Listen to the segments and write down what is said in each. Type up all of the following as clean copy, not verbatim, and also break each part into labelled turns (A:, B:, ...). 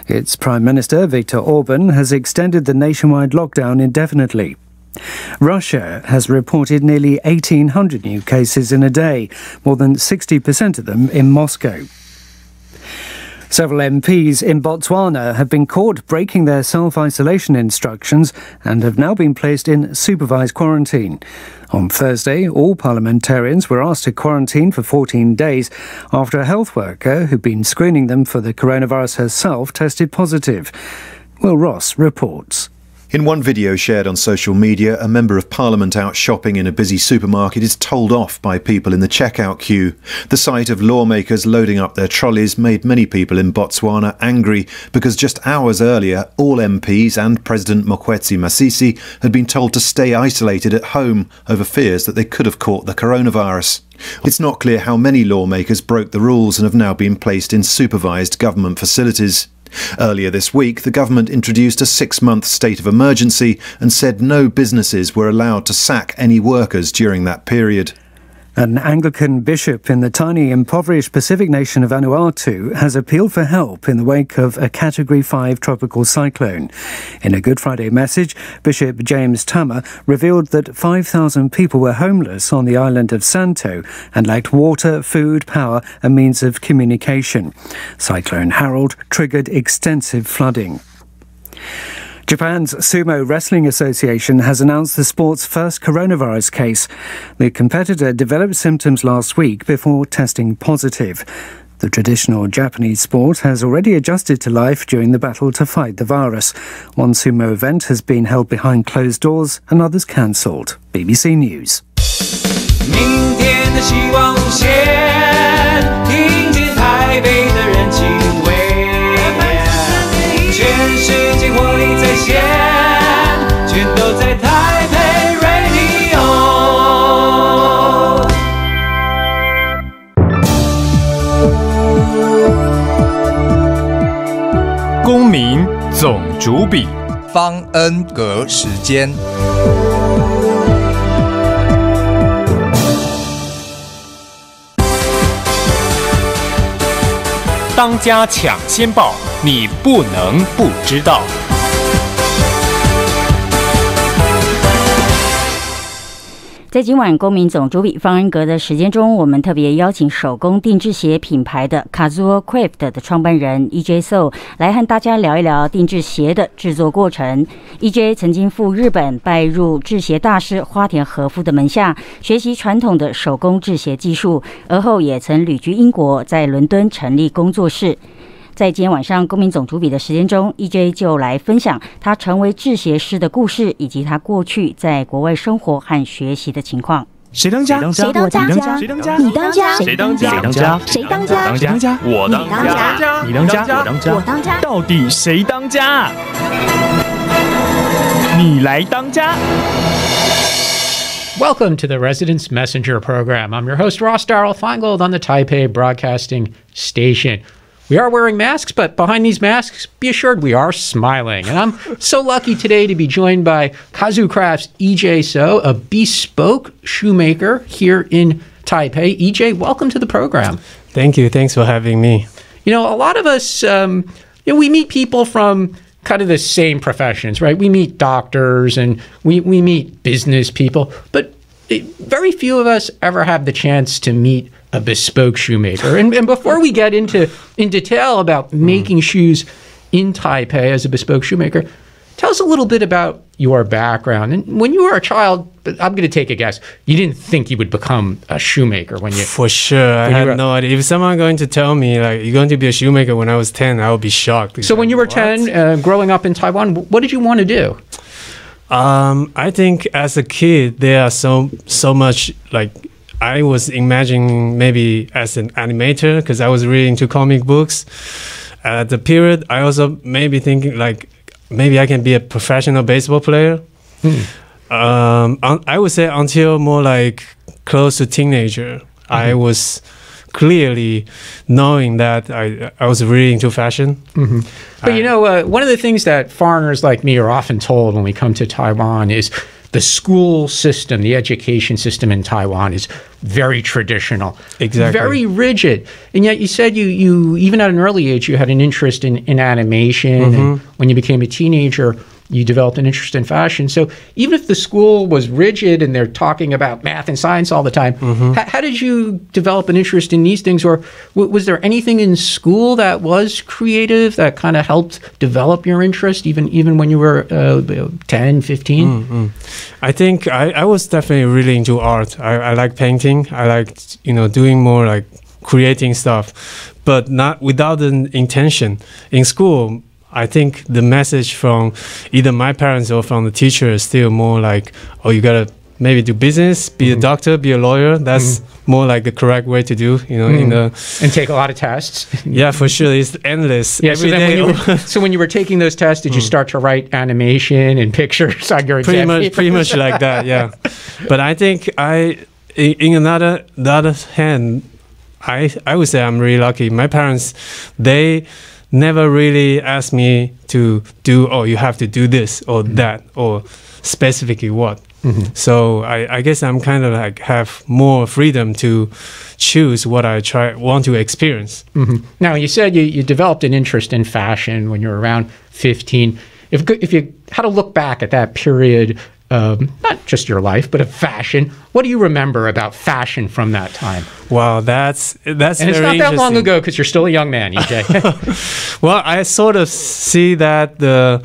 A: Its Prime Minister, Viktor Orban, has extended the nationwide lockdown indefinitely. Russia has reported nearly 1,800 new cases in a day, more than 60% of them in Moscow. Several MPs in Botswana have been caught breaking their self-isolation instructions and have now been placed in supervised quarantine. On Thursday, all parliamentarians were asked to quarantine for 14 days after a health worker who'd been screening them for the coronavirus herself tested positive. Will Ross reports.
B: In one video shared on social media, a member of parliament out shopping in a busy supermarket is told off by people in the checkout queue. The sight of lawmakers loading up their trolleys made many people in Botswana angry because just hours earlier, all MPs and President Mokgweetsi Masisi had been told to stay isolated at home over fears that they could have caught the coronavirus. It's not clear how many lawmakers broke the rules and have now been placed in supervised government facilities. Earlier this week, the government introduced a 6-month state of emergency and said no businesses were allowed to sack any workers during that period.
A: An Anglican bishop in the tiny impoverished Pacific nation of Vanuatu has appealed for help in the wake of a Category 5 tropical cyclone. In a Good Friday message, Bishop James Tama revealed that 5,000 people were homeless on the island of Santo and lacked water, food, power and means of communication. Cyclone Harold triggered extensive flooding. Japan's Sumo Wrestling Association has announced the sport's first coronavirus case. The competitor developed symptoms last week before testing positive. The traditional Japanese sport has already adjusted to life during the battle to fight the virus. One sumo event has been held behind closed doors and others cancelled. BBC News.
C: 明天的希望无限，听见台北的人情味。全世界活力在线，全都在台北 Radio。
D: 公民总主笔，
E: 方恩格时间。
D: 当家抢先报，你不能不知道。
F: 在今晚公民总主笔方恩格的时间中，我们特别邀请手工定制鞋品牌的 KAZUO CRAFT 的创办人EJ So 来和大家聊一聊定制鞋的制作过程。EJ 曾经赴日本拜入制鞋大师花田和夫的门下，学习传统的手工制鞋技术，而后也曾旅居英国，在伦敦成立工作室。在今天晚上公民总主笔的时间中 ，EJ 就来分享他成为制鞋师的故事，以及他过去在国外生活和学习的情况。
D: 谁当家？
G: 谁当家？
D: 谁当家？
G: 你当家？
D: 谁当家？谁当家？
G: 谁当家？
D: 当家？我当家？你当家？我当家？
G: 我当家？
D: 到底谁当家？你来当家。
H: Welcome to the Residence Messenger program. I'm your host, Ross Darrell Feingold, on the Taipei Broadcasting Station. We are wearing masks, but behind these masks, be assured we are smiling. And I'm so lucky today to be joined by KAZUO CRAFT's EJ So, a bespoke shoemaker here in Taipei. EJ, welcome to the program.
I: Thank you. Thanks for having me.
H: You know, a lot of us, we meet people from kind of the same professions, right? We meet doctors and we meet business people, but very few of us ever have the chance to meet a bespoke shoemaker. And before we get in detail about making shoes in Taipei as a bespoke shoemaker, tell us a little bit about your background. And when you were a child, I'm going to take a guess, you didn't think you would become a shoemaker when you...
I: For sure. I had no idea. If someone going to tell me, like, you're going to be a shoemaker when I was 10, I would be shocked.
H: So when you were 10, growing up in Taiwan, what did you want to do?
I: I think as a kid, there are so much, like, I was imagining maybe as an animator because I was really into comic books. At the period, I also maybe thinking like maybe I can be a professional baseball player. I would say until more like close to teenager, I was clearly knowing that I was really into fashion.
H: But you know, one of the things that foreigners like me are often told when we come to Taiwan is the school system, the education system in Taiwan is very traditional,
I: Exactly.
H: very rigid. And yet you said you even at an early age, you had an interest in animation. And when you became a teenager, you developed an interest in fashion. So even if the school was rigid and they're talking about math and science all the time, how did you develop an interest in these things? Or was there anything in school that was creative that kind of helped develop your interest even when you were 10, 15?
I: I think I was definitely really into art. I like painting. I liked, doing more like creating stuff, but not without an intention. In school, I think the message from either my parents or from the teacher is still more like, oh, you gotta maybe do business, be a doctor, be a lawyer. That's more like the correct way to do,
H: And take a lot of tests.
I: Yeah, for sure. It's endless.
H: Yeah, so when you were taking those tests, did you start to write animation and pictures on your exam?
I: Pretty much like that, yeah. But I think the other hand, I would say I'm really lucky. My parents, they never really asked me to do, oh, you have to do this or that or specifically what. So I guess I'm kind of like have more freedom to choose what I want to experience.
H: Now, you said you developed an interest in fashion when you were around 15. If you had to look back at that period, not just your life, but of fashion, what do you remember about fashion from that time?
I: Wow, that's
H: and it's not that long ago because you're still a young man, EJ.
I: Well, I sort of see that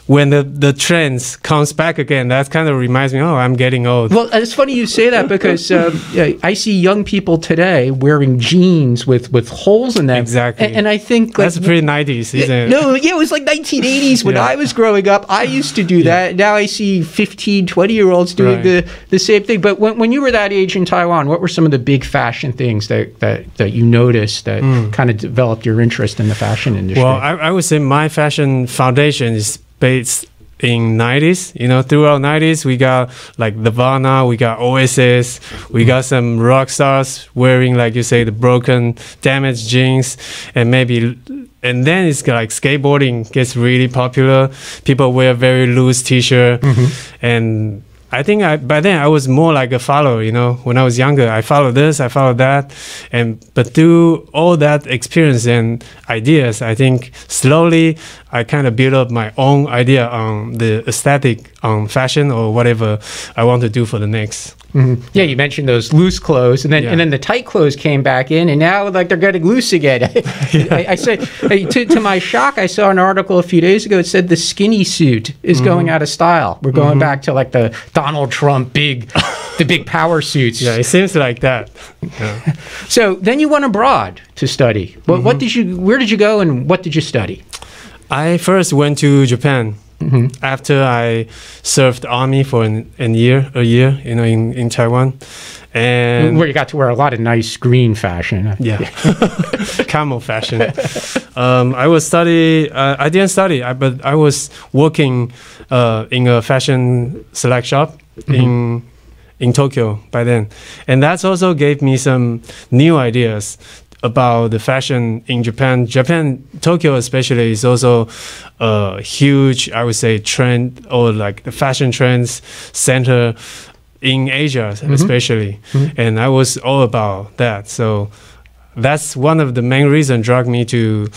I: when the trends comes back again, that kind of reminds me, oh, I'm getting old.
H: Well, it's funny you say that because I see young people today wearing jeans with holes in them.
I: Exactly.
H: And I think
I: that's pretty 90s, isn't it?
H: No, yeah, it was like 1980s when I was growing up. I used to do that. Now I see 15, 20-year-olds doing the same thing. But when you were that age in Taiwan, what were some of the big fashion things that you noticed that kind of developed your interest in the fashion industry?
I: Well, I would say my fashion foundation is based in 90s. Throughout 90s, we got like Nirvana, we got Oasis, we got some rock stars wearing, like you say, the broken, damaged jeans, and then it's like skateboarding gets really popular. People wear very loose t-shirt, and I think by then I was more like a follower, when I was younger. I followed this, I followed that. But through all that experience and ideas, I think slowly I kind of built up my own idea on the aesthetic, on fashion or whatever I want to do for the next.
H: Yeah, you mentioned those loose clothes, and then the tight clothes came back in, and now like they're getting loose again. I said, to my shock, I saw an article a few days ago. It said the skinny suit is going out of style. We're going back to like the Donald Trump the big power suits.
I: Yeah, it seems like that. Yeah.
H: So then you went abroad to study. Where did you go, and what did you study?
I: I first went to Japan. After I served the army for a year, in Taiwan, and
H: where you got to wear a lot of nice green fashion.
I: Yeah, camel fashion. I was I didn't study, but I was working in a fashion select shop in Tokyo by then, and that also gave me some new ideas about the fashion in Japan. Tokyo especially is also a huge, I would say, trend or like the fashion trends center in Asia, especially. And I was all about that. So that's one of the main reasons drug me to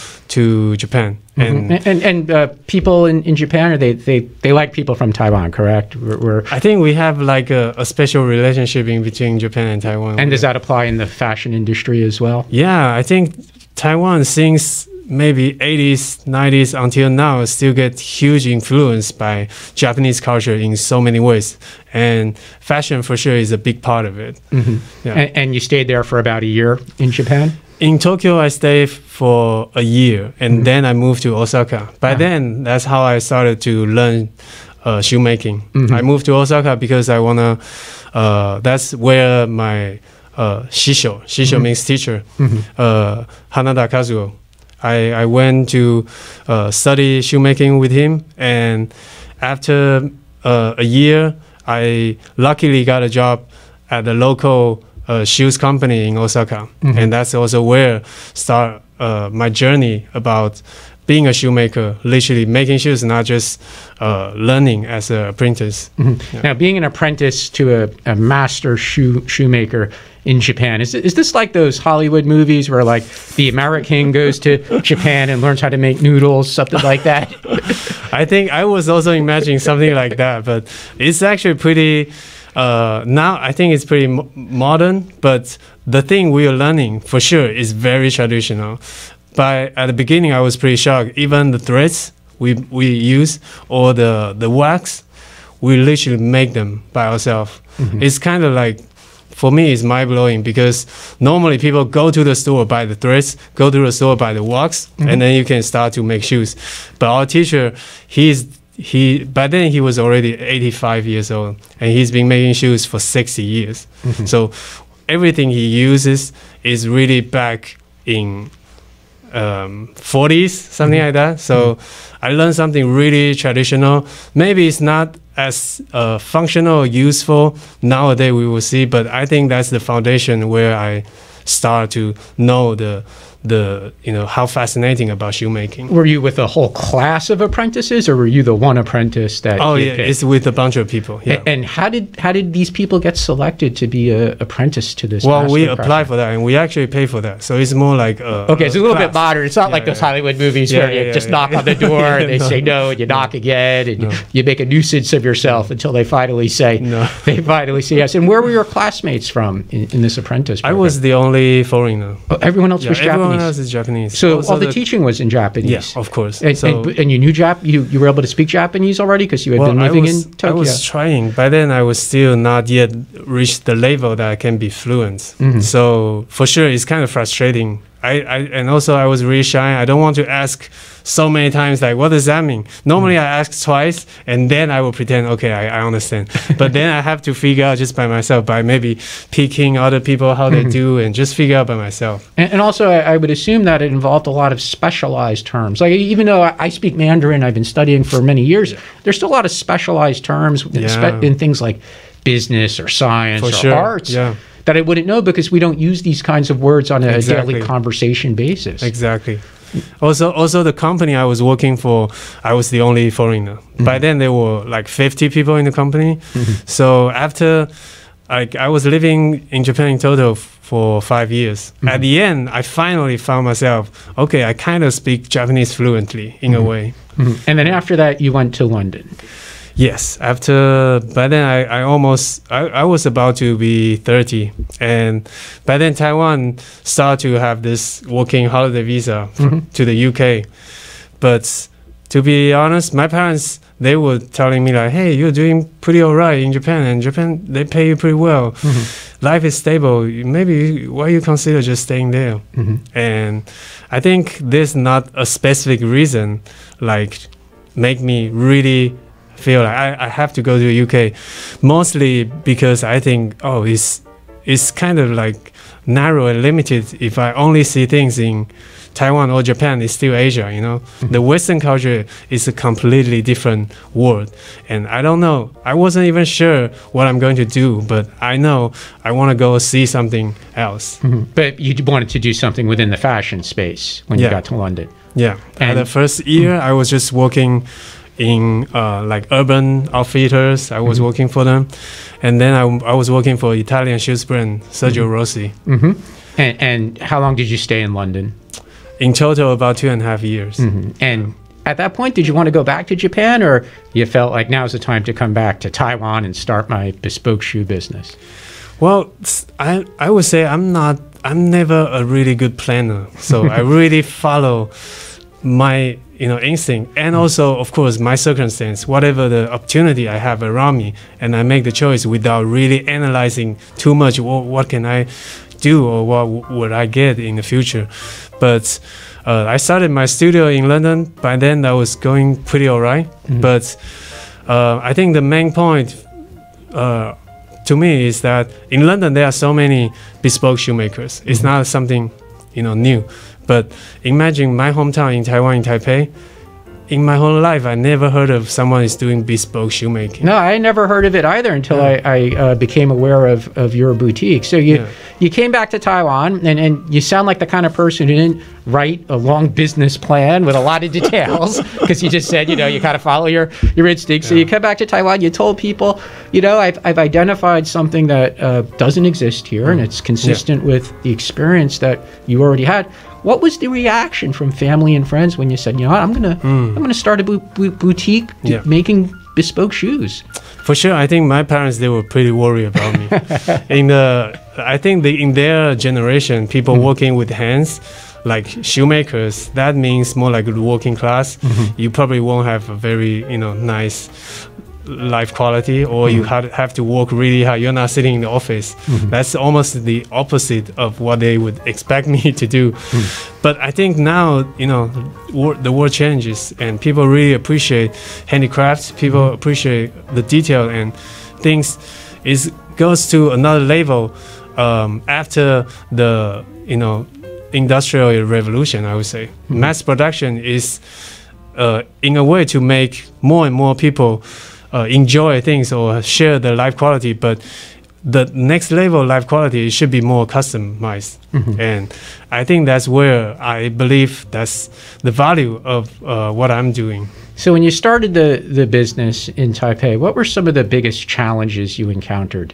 I: Japan. And
H: people in Japan, they like people from Taiwan, correct?
I: I think we have like a special relationship in between Japan and Taiwan.
H: And does that apply in the fashion industry as well?
I: Yeah, I think Taiwan since maybe 80s, 90s until now still get huge influence by Japanese culture in so many ways. And fashion for sure is a big part of it. Yeah.
H: And you stayed there for about a year in Japan?
I: In Tokyo, I stayed for a year, and then I moved to Osaka. By then, that's how I started to learn shoemaking. I moved to Osaka because I want to, that's where my Shisho means teacher, Hanada Kazuo. I went to study shoemaking with him, and after a year, I luckily got a job at the local shoes company in Osaka, and that's also where start my journey about being a shoemaker, literally making shoes, not just learning as an apprentice.
H: Yeah. Now, being an apprentice to a master shoemaker in Japan, is this like those Hollywood movies where like the American goes to Japan and learns how to make noodles, something like that?
I: I think I was also imagining something like that, but it's actually pretty, now I think it's pretty modern, but the thing we are learning for sure is very traditional. But at the beginning, I was pretty shocked. Even the threads we use or the wax, we literally make them by ourselves. It's kind of like, for me, it's mind-blowing because normally people go to the store, buy the threads, go to the store, buy the wax, and then you can start to make shoes. But our teacher, by then he was already 85 years old, and he's been making shoes for 60 years. So everything he uses is really back in 40s, something like that. So I learned something really traditional. Maybe it's not as functional or useful nowadays, we will see, but I think that's the foundation where I start to know the how fascinating about shoemaking.
H: Were you with a whole class of apprentices, or were you the one apprentice that?
I: Oh yeah, it's with a bunch of people. Yeah.
H: And how did these people get selected to be an apprentice to this?
I: Well, we apply for that, and we actually pay for that. So it's more like
H: okay, it's a little bit modern. It's not like those Hollywood movies where you just knock on the door and they say no, and you knock again, and you make a nuisance of yourself until they finally say yes. And where were your classmates from in this apprentice program?
I: I was the only foreigner.
H: Oh, everyone else was Japanese.
I: Everyone else is Japanese.
H: So all the teaching was in Japanese.
I: Yeah, of course.
H: And you knew you were able to speak Japanese already because you had been living in Tokyo.
I: I was trying. By then, I was still not yet reached the level that I can be fluent. So for sure, it's kind of frustrating. And also I was really shy. I don't want to ask so many times, like, what does that mean? Normally I ask twice and then I will pretend, okay, I understand. But then I have to figure out just by myself, by maybe picking other people how they do and just figure out by myself.
H: And also I would assume that it involved a lot of specialized terms. Like, even though I speak Mandarin, I've been studying for many years, there's still a lot of specialized terms in things like business or science or arts. That I wouldn't know because we don't use these kinds of words on a daily conversation basis.
I: Exactly. Also, the company I was working for, I was the only foreigner. By then, there were like 50 people in the company. So after, I was living in Japan in total for 5 years. At the end, I finally found myself, okay, I kind of speak Japanese fluently in a way.
H: And then after that, you went to London.
I: Yes, by then I was about to be 30, and by then Taiwan started to have this working holiday visa to the UK. But to be honest, my parents, they were telling me like, hey, you're doing pretty all right in Japan, and Japan, they pay you pretty well. Life is stable. Maybe why you consider just staying there? And I think there's not a specific reason like make me really feel like I have to go to the UK, mostly because I think, it's kind of like narrow and limited. If I only see things in Taiwan or Japan, it's still Asia, you know. The Western culture is a completely different world, and I don't know. I wasn't even sure what I'm going to do, but I know I want to go see something else.
H: But you wanted to do something within the fashion space when you got to London.
I: Yeah, and the first year I was just working in like urban outfitters. I was working for them, and then I was working for Italian shoes brand Sergio Rossi.
H: And how long did you stay in London?
I: In total, about 2.5 years.
H: And at that point, did you want to go back to Japan, or you felt like now's the time to come back to Taiwan and start my bespoke shoe business?
I: Well, I would say I'm never a really good planner, so I really follow my instinct, and also of course my circumstance, whatever the opportunity I have around me, and I make the choice without really analyzing too much. What can I do, or what would I get in the future? But I started my studio in London. By then that was going pretty all right. But I think the main point to me is that in London there are so many bespoke shoemakers. It's not something new. But imagine my hometown in Taiwan, in Taipei, in my whole life, I never heard of someone is doing bespoke shoemaking.
H: No, I never heard of it either until I became aware of your boutique. So you came back to Taiwan, and you sound like the kind of person who didn't write a long business plan with a lot of details, because you just said, you kind of follow your instincts. So you come back to Taiwan, you told people, I've identified something that doesn't exist here, and it's consistent with the experience that you already had. What was the reaction from family and friends when you said, I'm gonna start a boutique making bespoke shoes?
I: For sure, I think my parents, they were pretty worried about me. I think in their generation, people working with hands, like shoemakers, that means more like the working class. You probably won't have a very nice life quality, or you have to work really hard. You're not sitting in the office. That's almost the opposite of what they would expect me to do. But I think now, the world changes, and people really appreciate handicrafts. People appreciate the detail, and things goes to another level after the industrial revolution, I would say. Mass production is in a way to make more and more people enjoy things or share the life quality, but the next level of life quality should be more customized. And I think that's where I believe that's the value of what I'm doing.
H: So when you started the business in Taipei, what were some of the biggest challenges you encountered?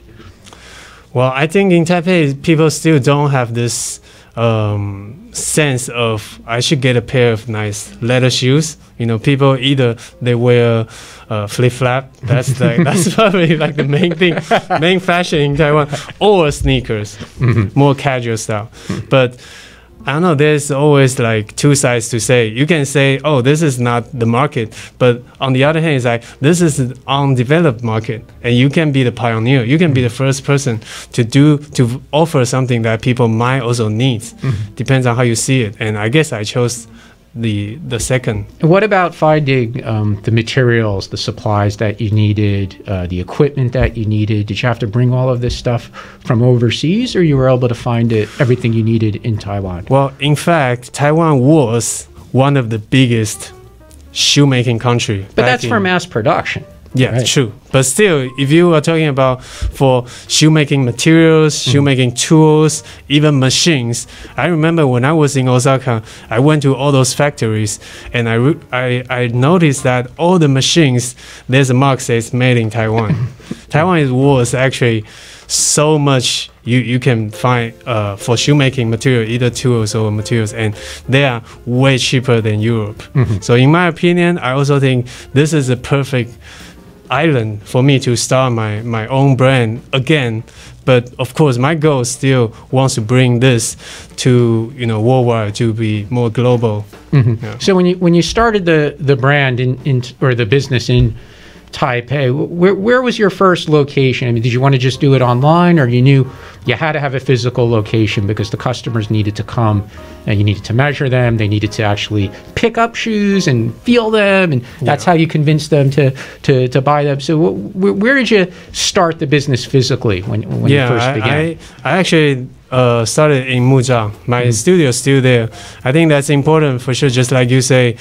I: Well, I think in Taipei, people still don't have this sense of I should get a pair of nice leather shoes. People either they wear flip flap. That's probably like the main thing, main fashion in Taiwan, or sneakers, more casual style. But I don't know, there's always like two sides to say. You can say, oh, this is not the market. But on the other hand, it's like, this is an undeveloped market. And you can be the pioneer. You can be the first person to offer something that people might also need. Depends on how you see it. And I guess I chose the second.
H: What about finding the materials, the supplies that you needed, the equipment that you needed? Did you have to bring all of this stuff from overseas, or you were able to find everything you needed in Taiwan?
I: Well, in fact, Taiwan was one of the biggest shoemaking country.
H: But that's for mass production.
I: Yeah, right. True. But still, if you are talking about for shoemaking materials, shoemaking tools, even machines, I remember when I was in Osaka, I went to all those factories, and I noticed that all the machines, there's a mark says made in Taiwan. Taiwan was actually so much you can find for shoemaking material, either tools or materials, and they are way cheaper than Europe. So in my opinion, I also think this is a perfect island for me to start my own brand again. But of course, my goal still wants to bring this to worldwide, to be more global. Yeah.
H: So when you started the brand or the business in Taipei, where was your first location? I mean, did you want to just do it online, or you knew you had to have a physical location because the customers needed to come and you needed to measure them, they needed to actually pick up shoes and feel them, and that's how you convinced them to buy them. So where did you start the business physically when you first began?
I: I actually started in Muzhang. My studio is still there. I think that's important for sure, just like you say.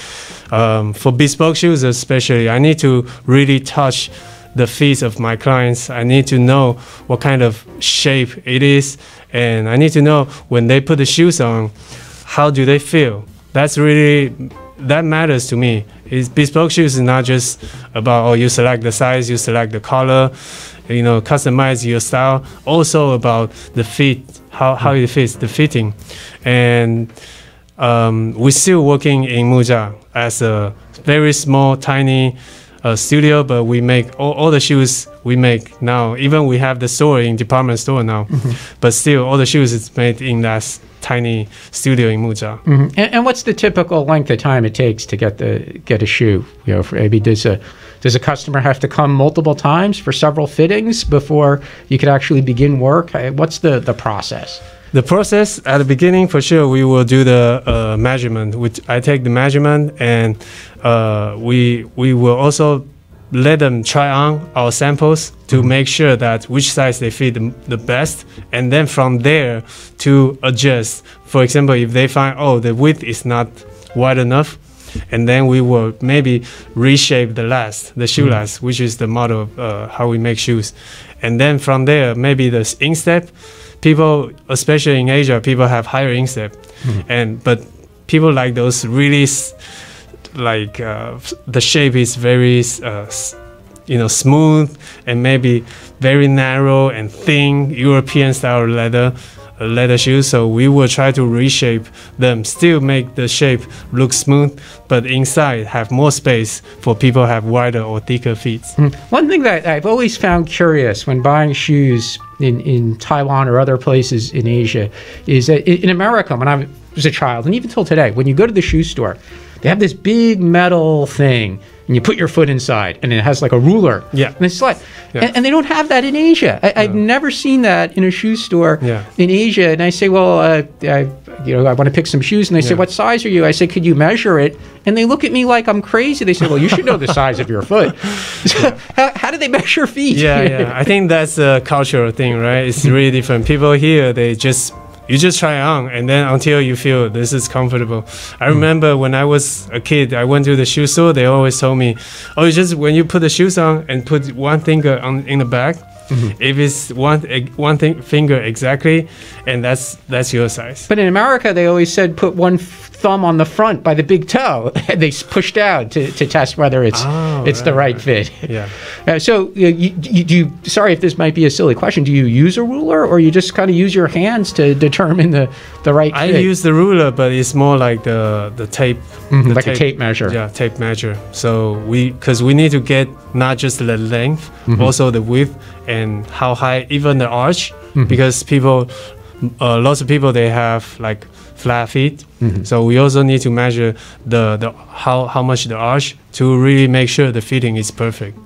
I: For bespoke shoes especially, I need to really touch the feet of my clients. I need to know what kind of shape it is, and I need to know when they put the shoes on, how do they feel. That matters to me. Bespoke shoes is not just about, you select the size, you select the color, customize your style. Also about the fit, how it fits, the fitting. And we're still working in Muzhang as a very small, tiny studio, but we make all the shoes we make now. Even we have the store in department store now, but still all the shoes is made in that tiny studio in Muzhang.
H: And what's the typical length of time it takes to get a shoe? Maybe does a customer have to come multiple times for several fittings before you could actually begin work? What's the process?
I: The process at the beginning, for sure, we will do the measurement. I take the measurement, and we will also let them try on our samples to make sure that which size they fit the best, and then from there to adjust. For example, if they find, the width is not wide enough, and then we will maybe reshape the shoe last, which is the model of how we make shoes. And then from there, maybe the instep, people, especially in Asia, people have higher instep, but people like those really the shape is very smooth and maybe very narrow and thin European style leather shoes. So we will try to reshape them, still make the shape look smooth, but inside have more space for people have wider or thicker feet.
H: One thing that I've always found curious when buying shoes in Taiwan or other places in Asia is that in America, when I was a child, and even till today, when you go to the shoe store, they have this big metal thing, and you put your foot inside, and it has like a ruler.
I: Yeah.
H: And it's like,
I: Yeah.
H: and they don't have that in Asia. I've never seen that in a shoe store in Asia. And I say, well, I want to pick some shoes, and they say, what size are you? I say, could you measure it? And they look at me like I'm crazy. They say, well, you should know the size of your foot. So how do they measure feet?
I: Yeah. I think that's a cultural thing, right? It's really different. People here, you just try it on, and then until you feel this is comfortable. I remember when I was a kid, I went to the shoe store. They always told me, "Oh, it's just when you put the shoes on and put one finger in the back, if it's one finger exactly, and that's your size."
H: But in America, they always said put one thumb on the front by the big toe. They push down to test whether it's the right fit.
I: Yeah.
H: So you sorry if this might be a silly question. Do you use a ruler, or you just kind of use your hands to determine the right fit?
I: I use the ruler, but it's more like the tape.
H: Like a tape measure.
I: Yeah, tape measure. So because we need to get not just the length, also the width and how high, even the arch, because lots of people, they have like flat feet. So we also need to measure the how much the arch to really make sure the fitting is perfect.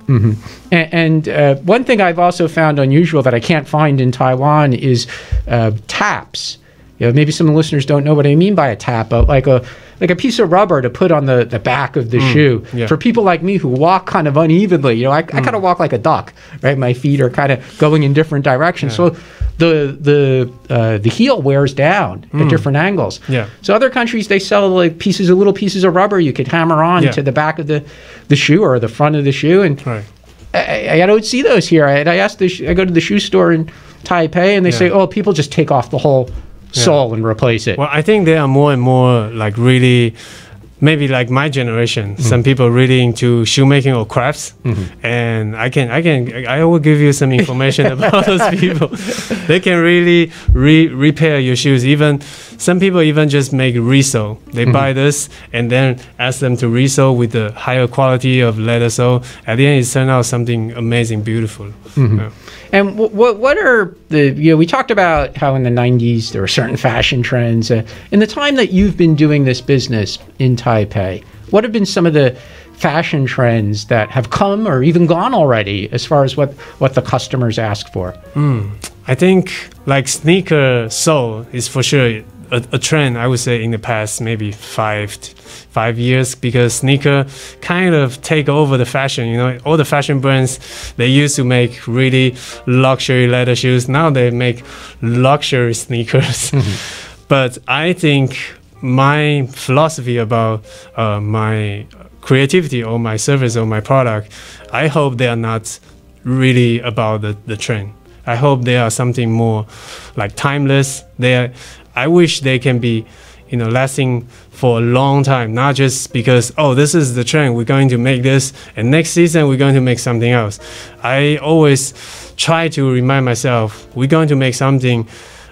H: And one thing I've also found unusual that I can't find in Taiwan is taps. Maybe some listeners don't know what I mean by a tap, but like a piece of rubber to put on the back of the shoe.
I: Yeah.
H: For people like me who walk kind of unevenly, I kind of walk like a duck, right? My feet are kind of going in different directions.
I: Yeah.
H: So the heel wears down at different angles.
I: Yeah.
H: So other countries, they sell like little pieces of rubber you could hammer on to the back of the shoe or the front of the shoe. And I don't see those here. I go to the shoe store in Taipei, and they say, oh, people just take off the whole sole and replace it.
I: Well, I think there are more and more like really, maybe like my generation, some people really into shoemaking or crafts, and I will give you some information about those people. They can really repair your shoes. Even some people even just make resole. They buy this and then ask them to resole with the higher quality of leather sole. At the end, it turns out something amazing, beautiful. Yeah.
H: And what are we talked about how in the 90s there were certain fashion trends. In the time that you've been doing this business in Taipei, what have been some of the fashion trends that have come or even gone already as far as what the customers ask for?
I: I think like sneaker sole is for sure a trend, I would say, in the past maybe 5 years, because sneaker kind of take over the fashion. All the fashion brands, they used to make really luxury leather shoes. Now they make luxury sneakers. But I think my philosophy about my creativity or my service or my product, I hope they are not really about the trend. I hope they are something more like timeless. I wish they can be, lasting for a long time, not just because, this is the trend, we're going to make this, and next season we're going to make something else. I always try to remind myself, we're going to make something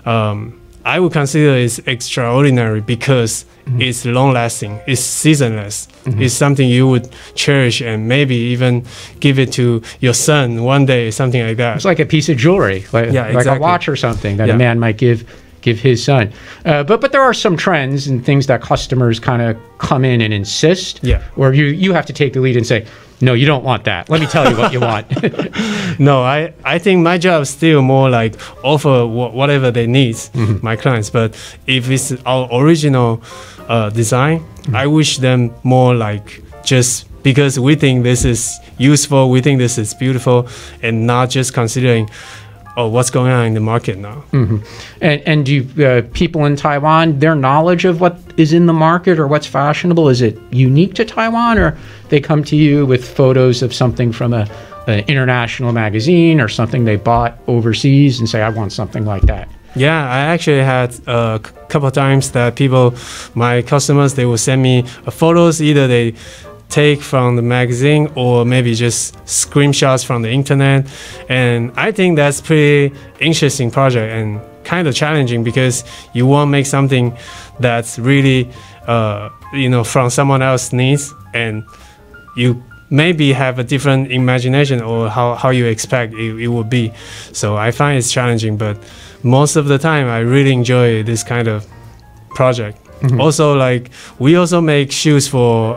I: I would consider is extraordinary because it's long-lasting, it's seasonless, it's something you would cherish and maybe even give it to your son one day, something like that.
H: It's like a piece of jewelry, like a watch or something that a man might give his son. But there are some trends and things that customers kind of come in and insist, where you have to take the lead and say, no, you don't want that. Let me tell you what you want.
I: No, I think my job is still more like offer whatever they need, my clients. But if it's our original design, I wish them more like just because we think this is useful, we think this is beautiful, and not just considering oh, what's going on in the market now.
H: And do people in Taiwan, their knowledge of what is in the market or what's fashionable, is it unique to Taiwan, or they come to you with photos of something from an international magazine or something they bought overseas and say, I want something like that?
I: Yeah, I actually had a couple of times that my customers, they will send me photos, either they take from the magazine or maybe just screenshots from the internet. And I think that's pretty interesting project and kind of challenging, because you want to make something that's really, from someone else's needs, and you maybe have a different imagination or how you expect it would be. So I find it's challenging, but most of the time I really enjoy this kind of project. Also, like, we also make shoes for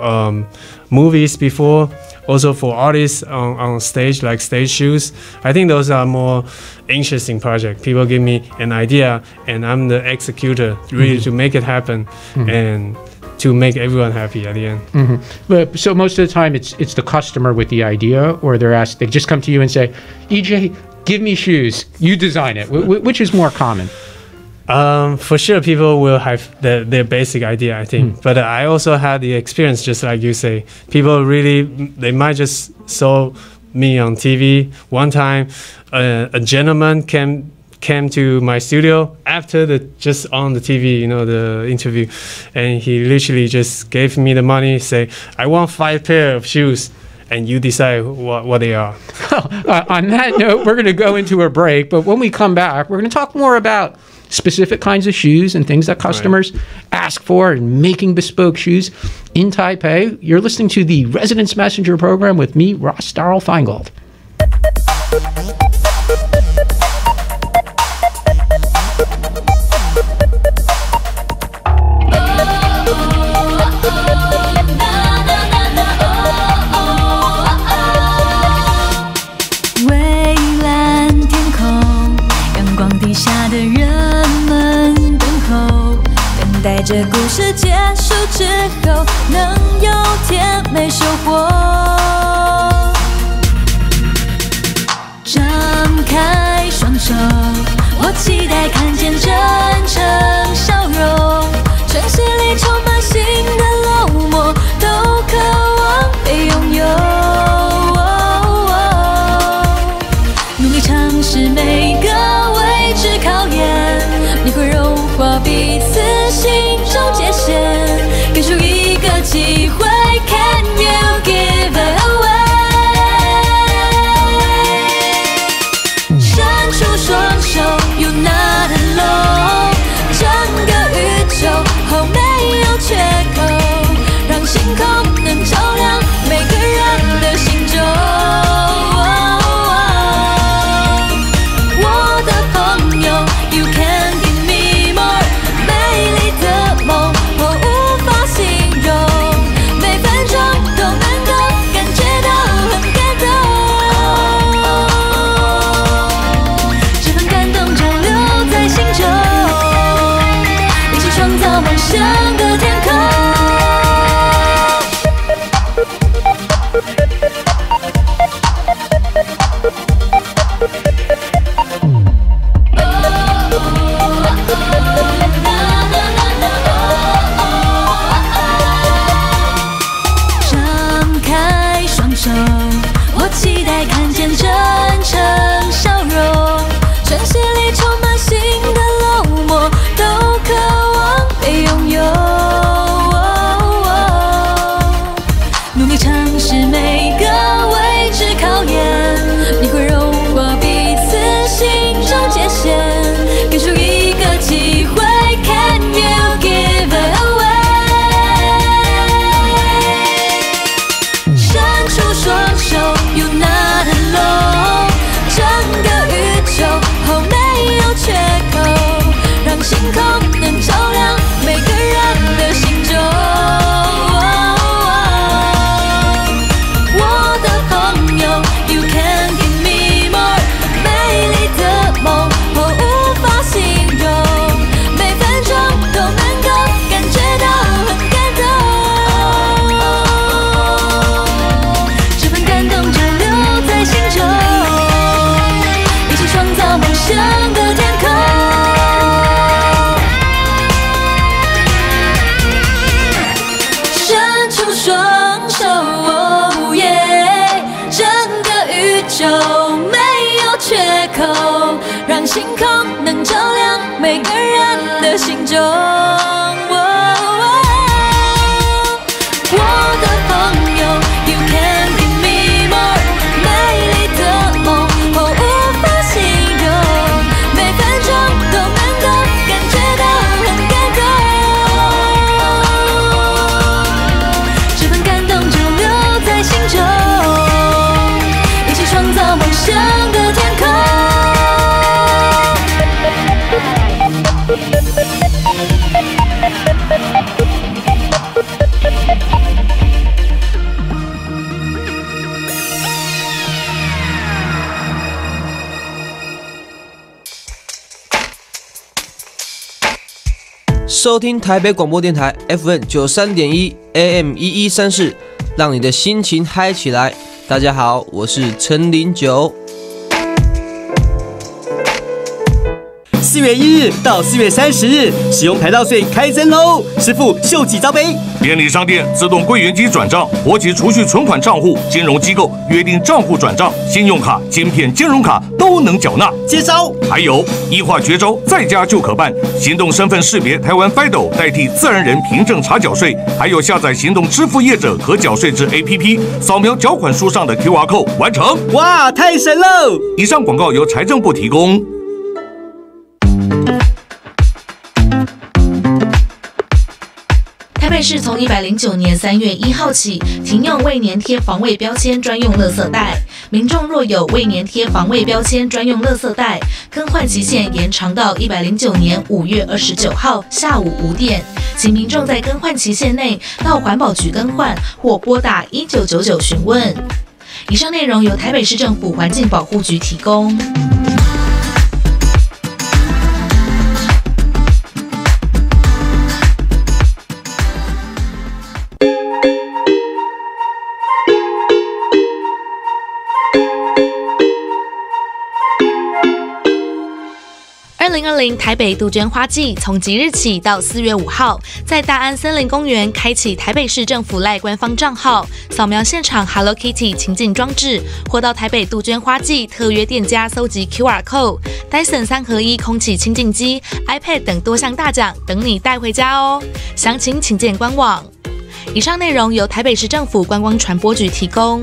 I: movies before, also for artists on stage, like stage shoes. I think those are more interesting projects. People give me an idea and I'm the executor, really, to make it happen and to make everyone happy at the end.
H: But so most of the time it's the customer with the idea, or they just come to you and say, EJ, give me shoes, you design it. Which is more common?
I: For sure, people will have their basic idea, I think. But I also had the experience, just like you say. People really, they might just saw me on TV. One time, a gentleman came to my studio after just on the TV, the interview, and he literally just gave me the money, say, I want 5 pair of shoes, and you decide what they are.
H: On that note, we're going to go into a break, but when we come back, we're going to talk more about specific kinds of shoes and things that customers ask for, and making bespoke shoes in Taipei. You're listening to the Residence Messenger program with me, Ross Darrell Feingold.
G: 这故事结束之后，能有甜美收获。张开双手，我期待看见真诚笑容。城市里充满新的冷漠，都渴望被拥有。努力尝试每个未知考验，你会融化彼此心中界限，给出一个机会 ，Can you give it away？ 伸出双手 ，You're not alone， 整个宇宙后没有缺口，让星空能照亮每个人的心中。我的朋友 ，You can give me more， 美丽的梦我无法形容，每分钟都能够感觉到很感动，这份感动就留在心中，一起创造梦想的天空。张开双手，我期待看见真诚笑容。城市里充满新的冷漠，都渴望被拥有。努力尝试每个未知考验，你会融化彼此心中界限，给出一个机会 ，Can you give it away？ 伸出双中。我的朋友 You can give me more 美丽的梦我无法形容，每分钟都能够感觉到很感动，这份感动就留在心中，一起创造梦想的天空。
J: 收听台北广播电台 FM 93.1 AM 1134，让你的心情嗨起来。大家好，我是陈零九。
K: 4月1日到4月30日，使用牌照税开征喽！师傅秀几招呗？
L: 便利商店自动柜员机转账、活期储蓄存款账户、金融机构约定账户转账、信用卡、晶片、金融卡都能缴纳。
K: 接招！
L: 还有一化绝招，在家就可办，行动身份识别台湾 FIDO 代替自然人凭证查缴税，还有下载行动支付业者可缴税制 APP， 扫描缴款书上的 QR code 完成。
K: 哇，太神喽！
L: 以上广告由财政部提供。
M: 台北市从109年3月1号起停用未粘贴防伪标签专用垃圾袋，民众若有未粘贴防伪标签专用垃圾袋，更换期限延长到109年5月29号下午5点，请民众在更换期限内到环保局更换或拨打1999询问。以上内容由台北市政府环境保护局提供。2020台北杜鹃花季从即日起到4月5号，在大安森林公园开启台北市政府赖官方账号，扫描现场 Hello Kitty 情境装置，或到台北杜鹃花季特约店家搜集 QR Code， Dyson 3合1空气清净机、iPad 等多项大奖等你带回家哦。详情请见官网。以上内容由台北市政府观光传播局提供。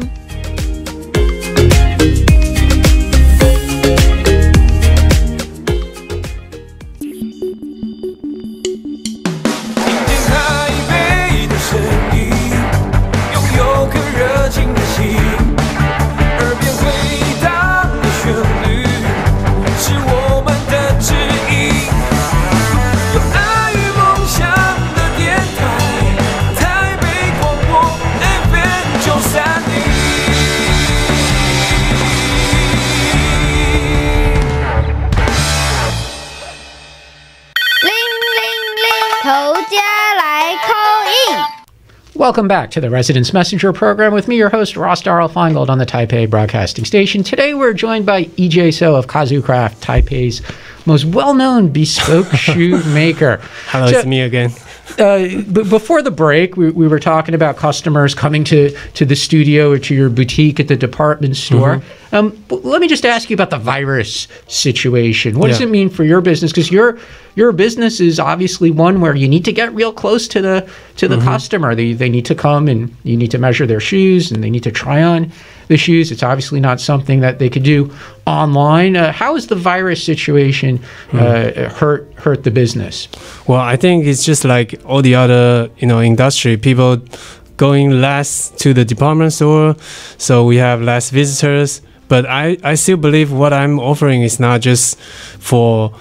H: Welcome back to the Residence Messenger program with me, your host, Ross Darrell Feingold on the Taipei Broadcasting Station. Today we're joined by EJ So of KAZUO CRAFT, Taipei's most well-known bespoke shoe maker.
I: Hello, it's me again.
H: Before the break, we were talking about customers coming to the studio or to your boutique at the department store. Let me just ask you about the virus situation. What does it mean for your business? Because your business is obviously one where you need to get real close to the customer. They need to come and you need to measure their shoes and they need to try on the shoes. It's obviously not something that they could do online. How has the virus situation hurt the business?
I: Well, I think it's just like all the other industry. People going less to the department store, so we have less visitors. But I still believe what I'm offering is not just for.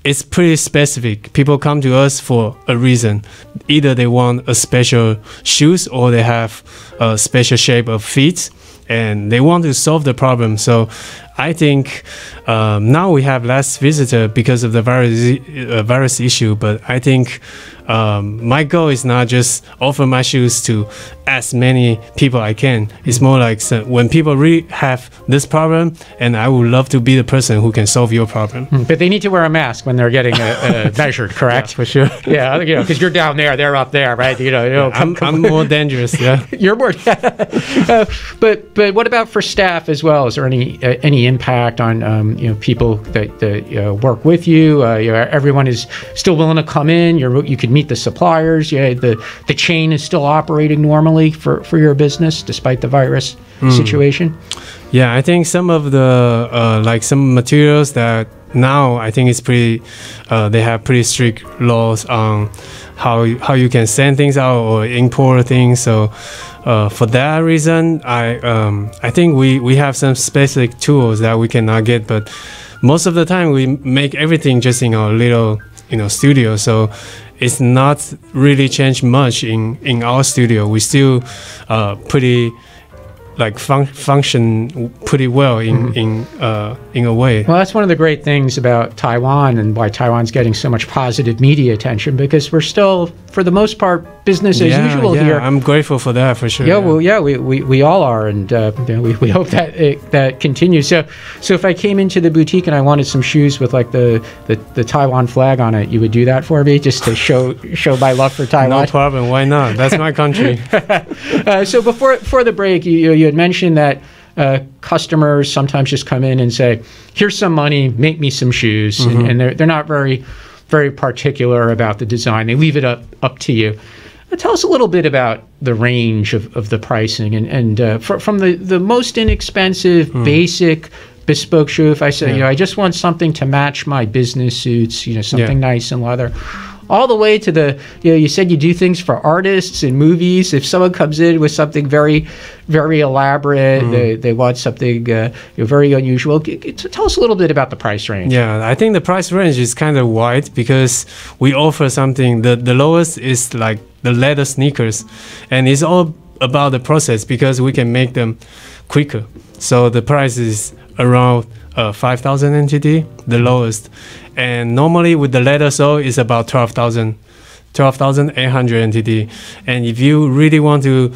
I: It's pretty specific. People come to us for a reason. Either they want a special shoes or they have a special shape of feet and they want to solve the problem. So I think now we have less visitor because of the virus issue. But I think my goal is not just offer my shoes to as many people I can. It's more like when people really have this problem, and I would love to be the person who can solve your problem.
H: But they need to wear a mask when they're getting measured, correct?
I: Yeah, for sure.
H: Yeah, because you're down there, they're up there, right?
I: I'm more dangerous. Yeah,
H: you're more. But what about for staff as well? Is there any impact on people that work with you. Everyone is still willing to come in. You can meet the suppliers. The chain is still operating normally for your business despite the virus situation.
I: Yeah, I think some of the like some materials that now I think it's pretty. They have pretty strict laws on how you can send things out or import things. So for that reason, I think we have some specific tools that we cannot get. But most of the time, we make everything just in our little studio. So it's not really changed much in our studio. We still pretty. Like function pretty well in a way.
H: Well, that's one of the great things about Taiwan and why Taiwan's getting so much positive media attention, because we're still, for the most part, business as usual here.
I: I'm grateful for that for sure.
H: We all are, and we hope that continues. So if I came into the boutique and I wanted some shoes with like the Taiwan flag on it, you would do that for me just to show my love for Taiwan?
I: No problem. Why not? That's my country.
H: So before the break, you had mentioned that customers sometimes just come in and say, "Here's some money, make me some shoes," and they're not very, very particular about the design. They leave it up to you. Tell us a little bit about the range of the pricing and from the most inexpensive, basic bespoke shoe. If I say, I just want something to match my business suits, something nice and leather, all the way to the, you said you do things for artists and movies. If someone comes in with something very, very elaborate, they want something very unusual. Tell us a little bit about the price range.
I: Yeah, I think the price range is kind of wide because we offer something. The lowest is like the leather sneakers, and it's all about the process because we can make them quicker. So the price is around 5,000 NTD, the lowest. And normally with the leather sole is about 12,800 NTD. And if you really want to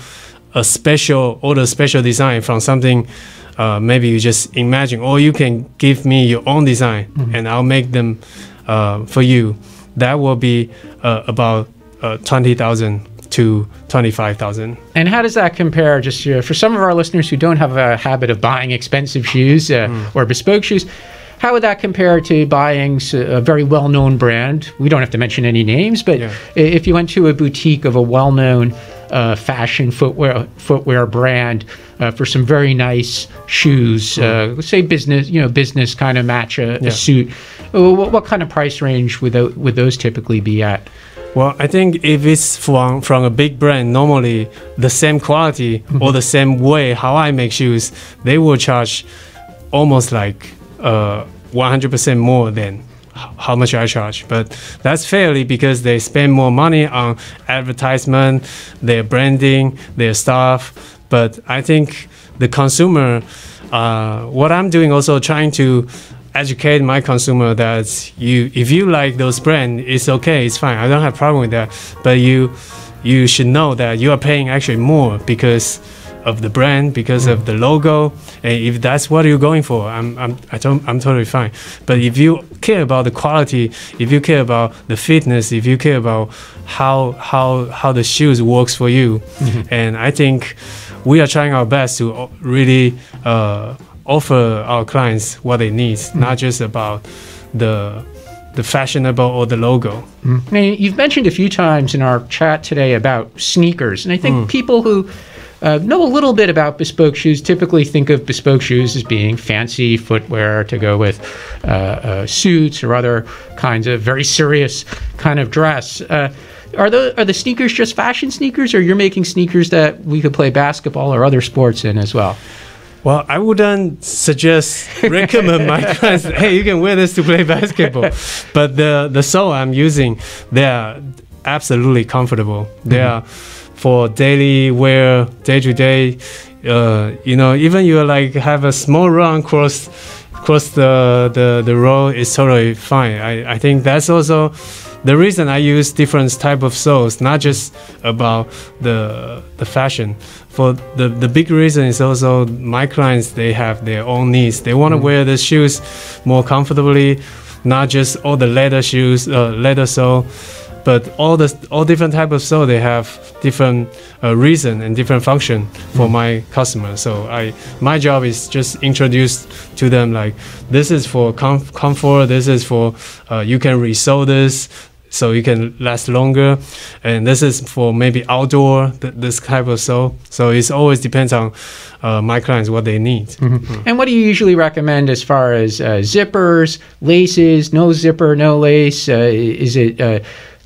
I: order special design from something, maybe you just imagine, or you can give me your own design and I'll make them for you. That will be about 20,000 to 25,000.
H: And how does that compare, just for some of our listeners who don't have a habit of buying expensive shoes or bespoke shoes, how would that compare to buying a very well-known brand? We don't have to mention any names, but if you went to a boutique of a well-known fashion footwear brand for some very nice shoes, let's say business kind of match a suit, what kind of price range would those typically be at?
I: Well, I think if it's from a big brand, normally the same quality or the same way how I make shoes, they will charge almost like 100% more than how much I charge. But that's fairly because they spend more money on advertisement, their branding, their stuff. But I think the consumer, what I'm doing also trying to educate my consumer that if you like those brands, it's okay, it's fine. I don't have a problem with that. But you should know that you are paying actually more because of the brand, because of the logo. And if that's what you're going for, I'm totally fine. But if you care about the quality, if you care about the fitness, if you care about how the shoes works for you, and I think we are trying our best to really offer our clients what they need, not just about the fashionable or the logo.
H: Now, you've mentioned a few times in our chat today about sneakers, and I think people who know a little bit about bespoke shoes typically think of bespoke shoes as being fancy footwear to go with suits or other kinds of very serious kind of dress. Are the sneakers just fashion sneakers, or you're making sneakers that we could play basketball or other sports in as well?
I: Well, I wouldn't recommend my clients, hey, you can wear this to play basketball. But the sole I'm using, they are absolutely comfortable. They are for daily wear, day to day. Even you like have a small run across the road is totally fine. I think that's also the reason I use different type of soles, not just about the fashion. For the big reason is also my clients, they have their own needs. They want to wear the shoes more comfortably, not just all the leather shoes, leather sole. but all different type of sole, they have different reason and different function for my customers. So my job is just introduce to them like this is for comfort, this is for you can resole this so you can last longer, and this is for maybe outdoor this type of sole. So it always depends on my clients what they need.
H: And what do you usually recommend as far as zippers, laces, no zipper, no lace? Is it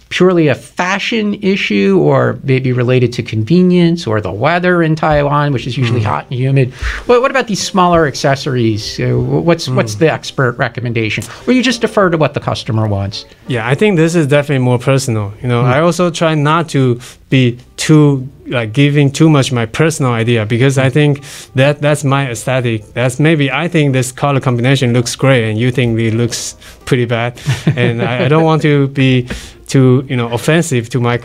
H: purely a fashion issue, or maybe related to convenience or the weather in Taiwan, which is usually hot and humid? What about these smaller accessories? What's the expert recommendation? Or you just defer to what the customer wants?
I: Yeah, I think this is definitely more personal. I also try not to be too giving too much my personal idea, because I think that's my aesthetic. I think this color combination looks great and you think it looks pretty bad, and I don't want to be too offensive to my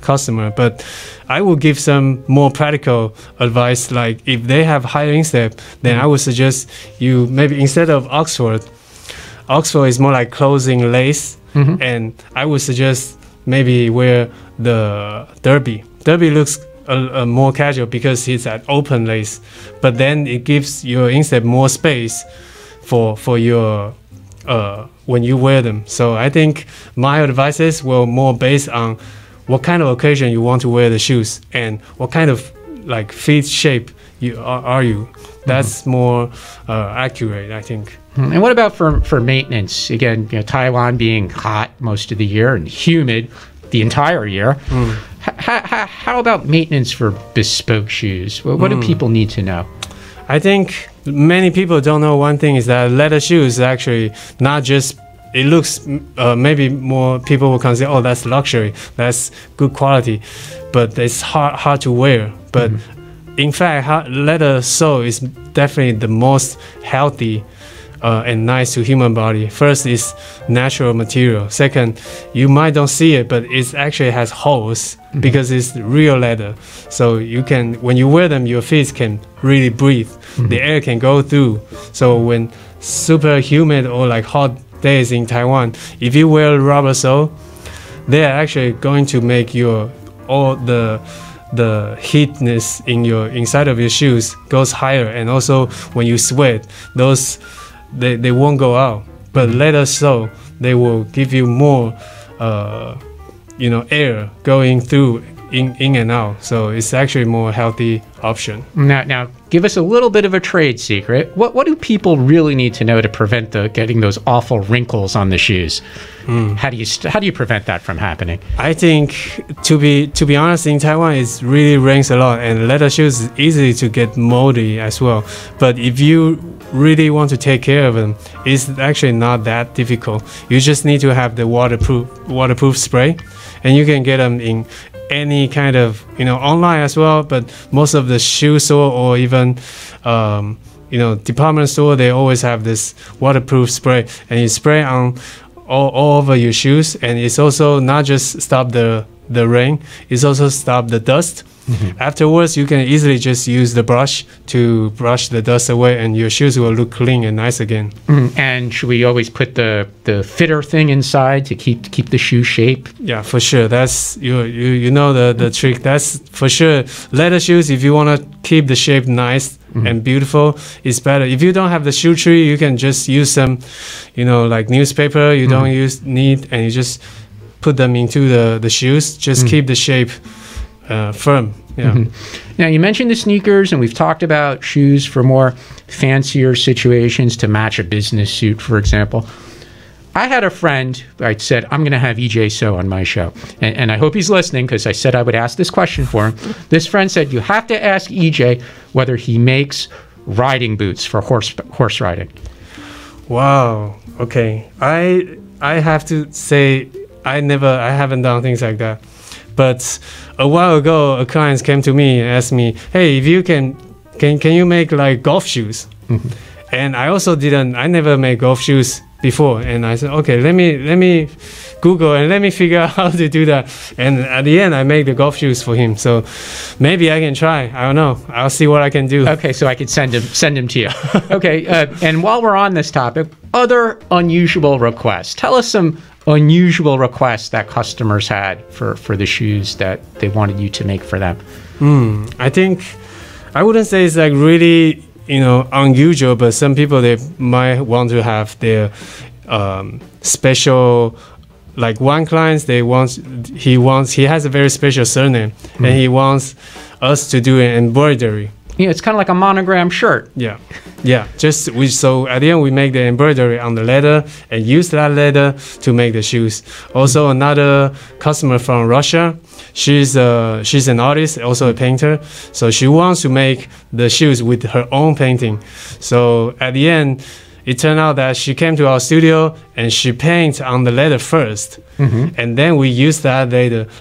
I: customer, but I will give some more practical advice. Like if they have higher instep, then I would suggest you maybe instead of Oxford is more like closing lace, and I would suggest maybe wear the Derby. Derby looks more casual because it's an open lace, but then it gives your instep more space for your when you wear them. So I think my advices were more based on what kind of occasion you want to wear the shoes and what kind of feet shape are you. That's more accurate, I think.
H: And what about for maintenance? Again, Taiwan being hot most of the year and humid the entire year. How about maintenance for bespoke shoes? What do people need to know?
I: I think many people don't know one thing is that leather shoes actually not just, it looks maybe more people will consider, oh, that's luxury, that's good quality, but it's hard to wear. But in fact, leather sole is definitely the most healthy and nice to human body. First is natural material. Second, you might don't see it, but it actually has holes because it's real leather. So you can, when you wear them, your feet can really breathe. The air can go through. So when super humid or hot days in Taiwan, if you wear rubber sole, they are actually going to make all the heatness in inside of your shoes goes higher, and also when you sweat, those they won't go out. But leather sole, they will give you more air going through in and out. So it's actually more healthy option.
H: Now give us a little bit of a trade secret. What do people really need to know to prevent getting those awful wrinkles on the shoes? How do you prevent that from happening?
I: I think to be honest, in Taiwan it really rains a lot, and leather shoes is easy to get moldy as well. But if you really want to take care of them, it's actually not that difficult. You just need to have the waterproof spray, and you can get them in any kind of online as well. But most of the shoe store or even department store, they always have this waterproof spray, and you spray on all over your shoes, and it's also not just stop the rain, it's also stop the dust. Afterwards, you can easily just use the brush to brush the dust away, and your shoes will look clean and nice again.
H: And should we always put the fitter thing inside to keep the shoe shape?
I: Yeah, for sure. That's you know the trick. That's for sure. Leather shoes, if you want to keep the shape nice and beautiful, it's better. If you don't have the shoe tree, you can just use some, newspaper. You don't need, and you just put them into the shoes. Just keep the shape firm. Yeah.
H: Now you mentioned the sneakers, and we've talked about shoes for more fancier situations to match a business suit, for example. I had a friend, I said, I'm going to have EJ So on my show. And I hope he's listening, because I said I would ask this question for him. This friend said, you have to ask EJ whether he makes riding boots for horse riding.
I: Wow. Okay. I have to say, I haven't done things like that. But a while ago, a client came to me and asked me, hey, if you can you make golf shoes? And I never made golf shoes before. And I said, okay, let me Google and let me figure out how to do that. And at the end, I made the golf shoes for him. So maybe I can try. I don't know. I'll see what I can do.
H: Okay, so I could send him to you. Okay, and while we're on this topic, other unusual requests. Tell us some unusual requests that customers had for the shoes that they wanted you to make for them?
I: I think I wouldn't say it's like really, unusual, but some people, they might want to have their special, like one client, he has a very special surname, and he wants us to do an embroidery.
H: Yeah, it's kind of like a monogram shirt.
I: Yeah. So at the end we make the embroidery on the leather and use that leather to make the shoes. Also, another customer from Russia, she's an artist, also a painter. So she wants to make the shoes with her own painting. So at the end, it turned out that she came to our studio and she painted on the leather first. And then we used that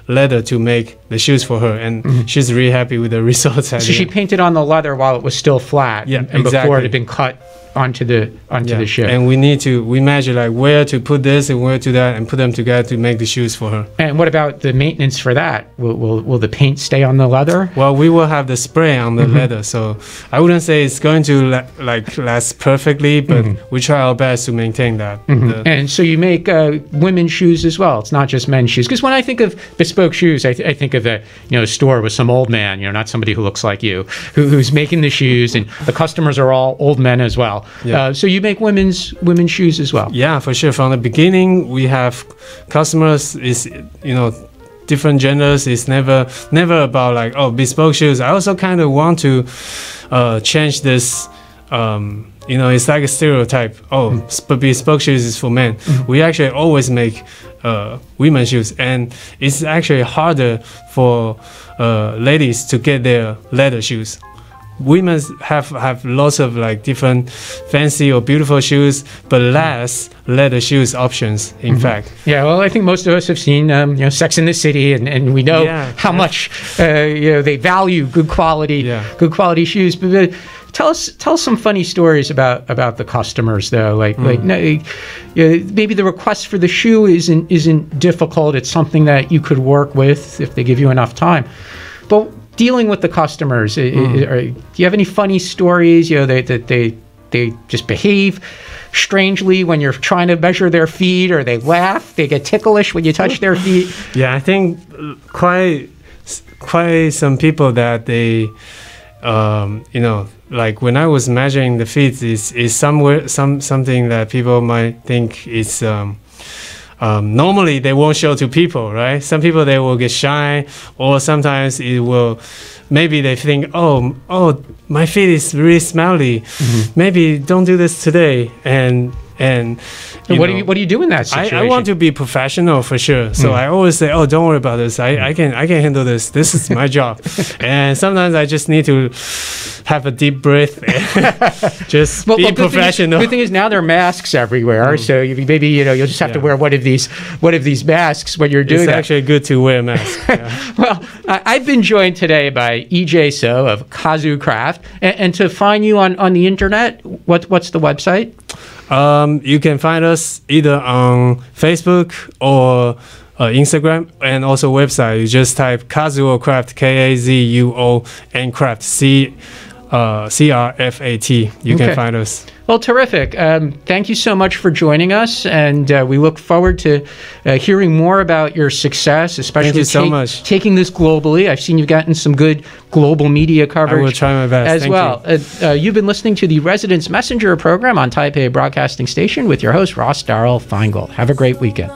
I: leather to make the shoes for her. And she's really happy with the results.
H: So she painted on the leather while it was still flat.
I: Yeah,
H: and before it had been cut onto the ship.
I: And we measure like where to put this and where to that and put them together to make the shoes for her.
H: And what about the maintenance for that? Will the paint stay on the leather?
I: Well, we will have the spray on the leather, so I wouldn't say it's going to last perfectly, but we try our best to maintain that.
H: And so you make women's shoes as well. It's not just men's shoes. Because when I think of bespoke shoes, I think of a store with some old man, not somebody who looks like you, who's making the shoes, and the customers are all old men as well. Yeah. So you make women's shoes as well.
I: Yeah, for sure. From the beginning, we have customers is different genders. It's never about like bespoke shoes. I also kind of want to change this. It's like a stereotype. But bespoke shoes is for men. We actually always make women's shoes, and it's actually harder for ladies to get their leather shoes. Women have lots of like different fancy or beautiful shoes, but less leather shoes options, in fact.
H: Yeah, well, I think most of us have seen Sex and the City, and we know how much they value good quality shoes. But tell us some funny stories about the customers, though. Maybe the request for the shoe isn't difficult. It's something that you could work with if they give you enough time. But dealing with the customers, do you have any funny stories? That they just behave strangely when you're trying to measure their feet, or they laugh, they get ticklish when you touch their feet.
I: Yeah, I think quite some people that they, like when I was measuring the feet is something that people might think is. Normally they won't show to people, right? Some people, they will get shy, or sometimes maybe they think, oh, my feet is really smelly. Maybe don't do this today. And
H: what do you do in that situation?
I: I want to be professional for sure. So I always say, don't worry about this. I can handle this. This is my job. And sometimes I just need to have a deep breath and just be professional.
H: Good thing is now there are masks everywhere. So maybe you'll just have to wear one of these masks when you're doing that.
I: It's actually good to wear a mask.
H: Well, I've been joined today by EJ So of KAZUO CRAFT, and to find you on the internet, what's the website?
I: You can find us either on Facebook or Instagram, and also website. You just type KAZUO CRAFT, KAZUO, and CRAFT, CRFAT. You can find us.
H: Well, terrific. Thank you so much for joining us, and we look forward to hearing more about your success, especially
I: Thank you so much.
H: Taking this globally. I've seen you've gotten some good global media coverage.
I: I will try my best.
H: You've been listening to the Residence Messenger program on Taipei Broadcasting Station with your host, Ross Darrell Feingold. Have a great weekend.